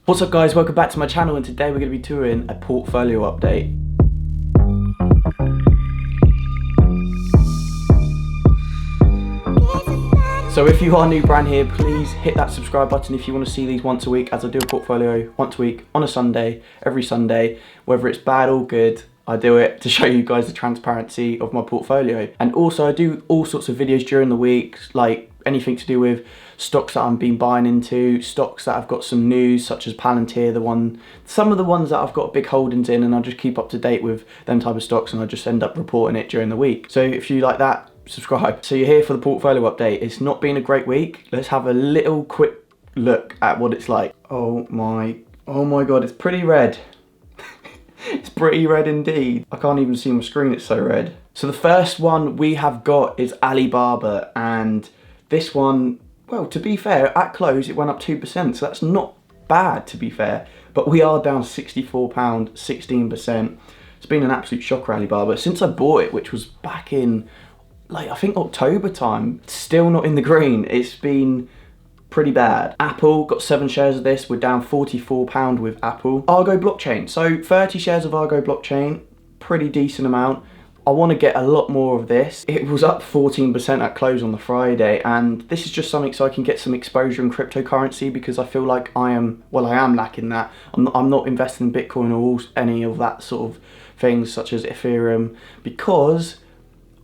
What's up guys, welcome back to my channel, and today we're going to be doing a portfolio update. So if you are new brand here, please hit that subscribe button if you want to see these once a week, as I do a portfolio once a week on a Sunday, every Sunday. Whether it's bad or good, I do it to show you guys the transparency of my portfolio. And also I do all sorts of videos during the week, like anything to do with stocks that I've been buying into, stocks that I've got some news, such as Palantir, some of the ones that I've got big holdings in, and I'll just keep up to date with them type of stocks, and I just end up reporting it during the week. So if you like that, subscribe. So you're here for the portfolio update. It's not been a great week. Let's have a little quick look at what it's like. Oh my god, it's pretty red. It's pretty red indeed. I can't even see my screen, it's so red. So the first one we have got is Alibaba, and this one, well, to be fair, at close it went up 2%, so that's not bad to be fair, but we are down £64, 16%. It's been an absolute shocker, Alibaba. Since I bought it, which was back in, like, I think October time, still not in the green. It's been pretty bad. Apple, got 7 shares of this. We're down £44 with Apple. Argo Blockchain, so 30 shares of Argo Blockchain, pretty decent amount. I want to get a lot more of this. It was up 14% at close on the Friday, and this is just something so I can get some exposure in cryptocurrency, because I feel like I am lacking that. I'm not investing in Bitcoin or any of that sort of things such as Ethereum, because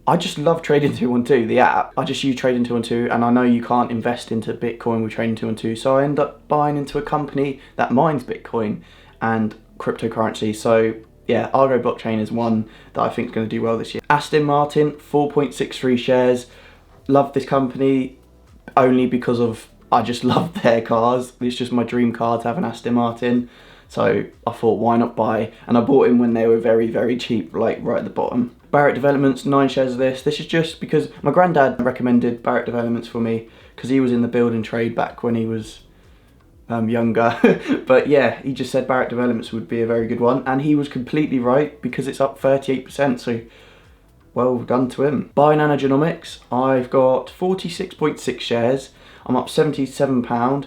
I just love Trading 212, the app. I just use Trading 212, and I know you can't invest into Bitcoin with Trading 212, so I end up buying into a company that mines Bitcoin and cryptocurrency. So yeah, Argo Blockchain is one that I think is going to do well this year. Aston Martin, 4.63 shares. Love this company only because of, I just love their cars. It's just my dream car to have an Aston Martin. So I thought, why not buy? And I bought in when they were very, very cheap, like right at the bottom. Barrett Developments, 9 shares of this. This is just because my granddad recommended Barrett Developments for me, because he was in the building trade back when he was younger. But yeah, he just said Barrett Developments would be a very good one, and he was completely right, because it's up 38%, so well done to him. Buy Nanogenomics, I've got 46.6 shares. I'm up £77.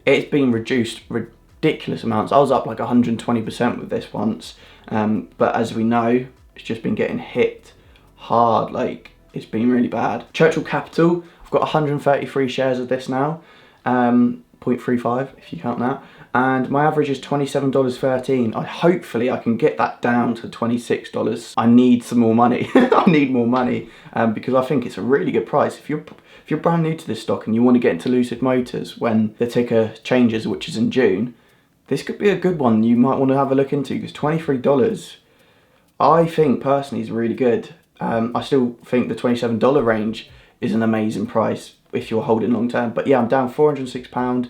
It's been reduced ridiculous amounts. I was up like 120% with this once, but as we know, it's just been getting hit hard. Like, it's been really bad. Churchill Capital, I've got 133 shares of this now, 0.35 if you count that, and my average is $27.13. Hopefully I can get that down to $26. I need some more money. I need more money, because I think it's a really good price. If you're brand new to this stock and you want to get into Lucid Motors when the ticker changes, which is in June, this could be a good one you might want to have a look into, because $23 I think personally is really good. I still think the $27 range is an amazing price if you're holding long term. But yeah, I'm down £406,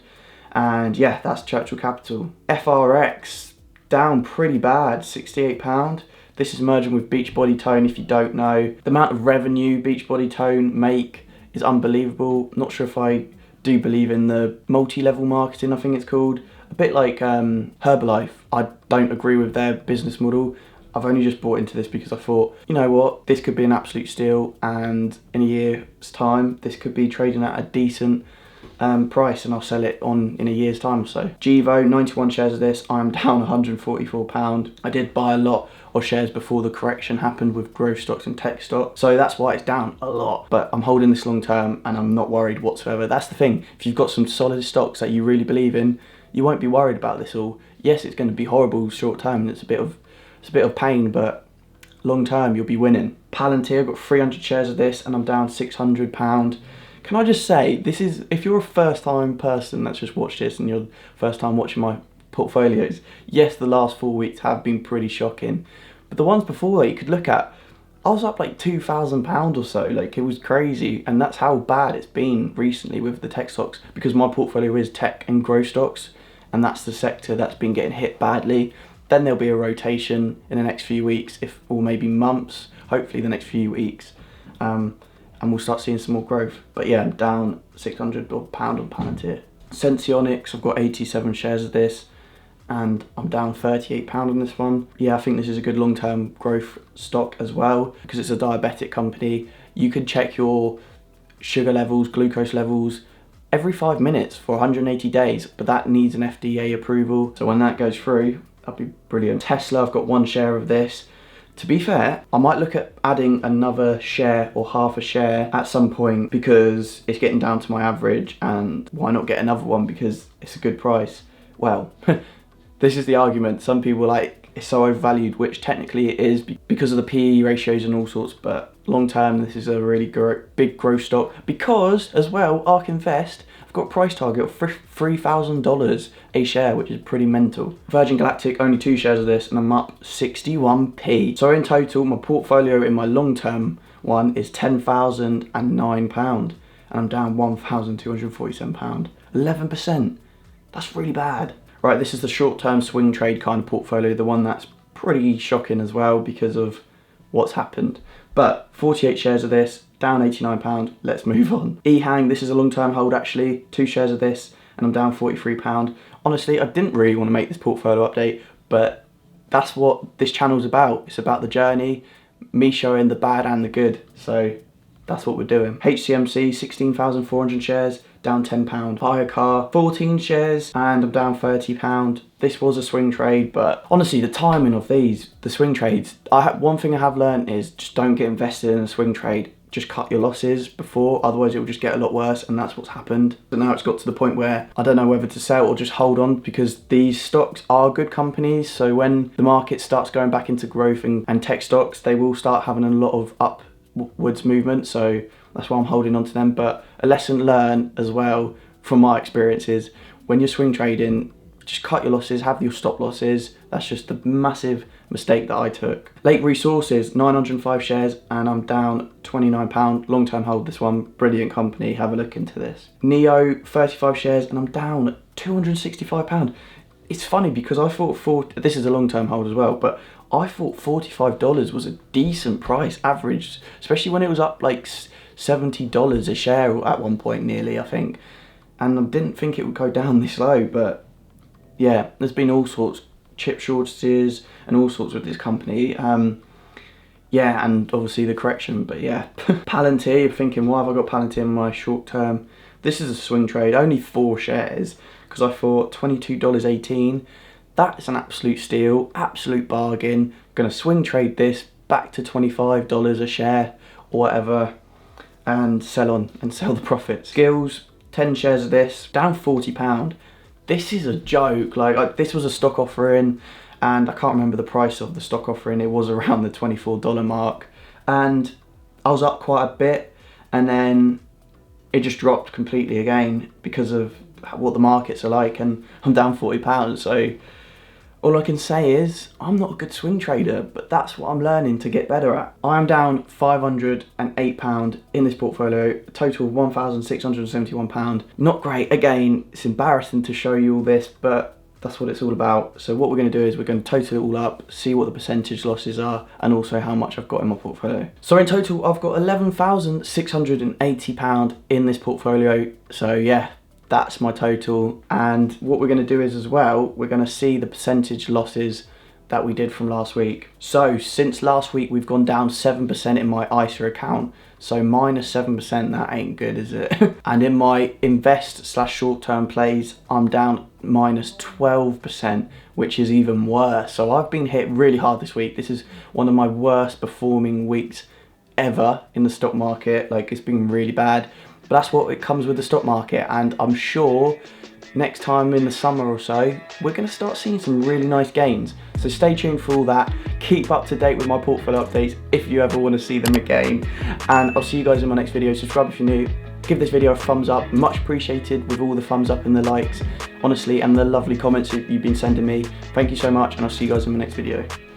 and yeah, that's Churchill Capital. FRX, down pretty bad, £68. This is merging with Beachbody Tone, if you don't know. The amount of revenue Beachbody Tone make is unbelievable. Not sure if I do believe in the multi-level marketing, I think it's called. A bit like Herbalife. I don't agree with their business model. I've only just bought into this because I thought, you know what, this could be an absolute steal, and in a year's time, this could be trading at a decent price, and I'll sell it on in a year's time or so. GEVO, 91 shares of this. I'm down £144. I did buy a lot of shares before the correction happened with growth stocks and tech stock, so that's why it's down a lot. But I'm holding this long term, and I'm not worried whatsoever. That's the thing. If you've got some solid stocks that you really believe in, you won't be worried about this all. Yes, it's going to be horrible short term, and it's a bit of pain, but long term you'll be winning. Palantir, I've got 300 shares of this, and I'm down £600. Can I just say, this is, if you're a first time person that's just watched this and you're first time watching my portfolios, yes, the last 4 weeks have been pretty shocking, but the ones before that you could look at, I was up like £2,000 or so. Like, it was crazy, and that's how bad it's been recently with the tech stocks, because my portfolio is tech and growth stocks, and that's the sector that's been getting hit badly. Then there'll be a rotation in the next few weeks, or maybe months, hopefully the next few weeks, and we'll start seeing some more growth. But yeah, I'm down £600 on Palantir. Senseonics, I've got 87 shares of this, and I'm down £38 on this one. Yeah, I think this is a good long-term growth stock as well, because it's a diabetic company. You could check your sugar levels, glucose levels, every 5 minutes for 180 days, but that needs an FDA approval. So when that goes through, that'll be brilliant. Tesla, I've got 1 share of this. To be fair, I might look at adding another share or half a share at some point because it's getting down to my average, and why not get another one because it's a good price? Well, this is the argument. Some people are like, it's so overvalued, which technically it is because of the PE ratios and all sorts, but long term this is a really big growth stock because as well, ARK Invest, I've got a price target of $3,000 a share, which is pretty mental. Virgin Galactic, only 2 shares of this, and I'm up 61p. So in total, my portfolio in my long-term one is £10,009, and I'm down £1,247. 11%. That's really bad. Right, this is the short-term swing trade kind of portfolio, the one that's pretty shocking as well because of what's happened. But 48 shares of this, down £89, let's move on. EHang, this is a long-term hold actually, 2 shares of this, and I'm down £43. Honestly, I didn't really want to make this portfolio update, but that's what this channel's about. It's about the journey, me showing the bad and the good, so that's what we're doing. HCMC, 16,400 shares, down £10. Firecar, 14 shares, and I'm down £30. This was a swing trade, but honestly, the timing of the swing trades, one thing I have learned is just don't get invested in a swing trade. Just cut your losses before, otherwise it will just get a lot worse, and that's what's happened. But now it's got to the point where I don't know whether to sell or just hold on, because these stocks are good companies, so when the market starts going back into growth and tech stocks, they will start having a lot of upwards movement, so that's why I'm holding on to them. But a lesson learned as well from my experiences, when you're swing trading, just cut your losses, have your stop losses. That's just a massive mistake that I took. Lake Resources, 905 shares, and I'm down £29. Long-term hold, this one, brilliant company, have a look into this. Neo, 35 shares, and I'm down £265. It's funny because I thought this is a long-term hold as well, but I thought $45 was a decent price, average, especially when it was up like $70 a share at one point nearly, I think. And I didn't think it would go down this low, but yeah, there's been all sorts, chip shortages and all sorts with this company. Yeah, and obviously the correction, but yeah. Palantir, you're thinking, why have I got Palantir in my short term? This is a swing trade, only 4 shares, because I thought $22.18, that is an absolute steal, absolute bargain. Gonna swing trade this back to $25 a share or whatever, and sell the profits. Skills, 10 shares of this, down £40. This is a joke. Like this was a stock offering, and I can't remember the price of the stock offering. It was around the $24 mark, and I was up quite a bit, and then it just dropped completely again because of what the markets are like, and I'm down £40. So all I can say is I'm not a good swing trader, but that's what I'm learning to get better at. I'm down £508 in this portfolio, a total of £1,671. Not great. Again, it's embarrassing to show you all this, but that's what it's all about. So what we're going to do is we're going to total it all up, see what the percentage losses are, and also how much I've got in my portfolio. So in total, I've got £11,680 in this portfolio. So yeah, that's my total. And what we're going to do is as well, we're going to see the percentage losses that we did from last week. So since last week, we've gone down 7% in my ISA account. So minus 7%, that ain't good, is it? And in my invest/short-term plays, I'm down minus 12%, which is even worse. So I've been hit really hard this week. This is one of my worst performing weeks ever in the stock market. Like, it's been really bad. But that's what it comes with the stock market, and I'm sure next time in the summer or so, we're going to start seeing some really nice gains. So stay tuned for all that. Keep up to date with my portfolio updates if you ever want to see them again. And I'll see you guys in my next video. Subscribe if you're new. Give this video a thumbs up. Much appreciated with all the thumbs up and the likes, honestly, and the lovely comments that you've been sending me. Thank you so much, and I'll see you guys in my next video.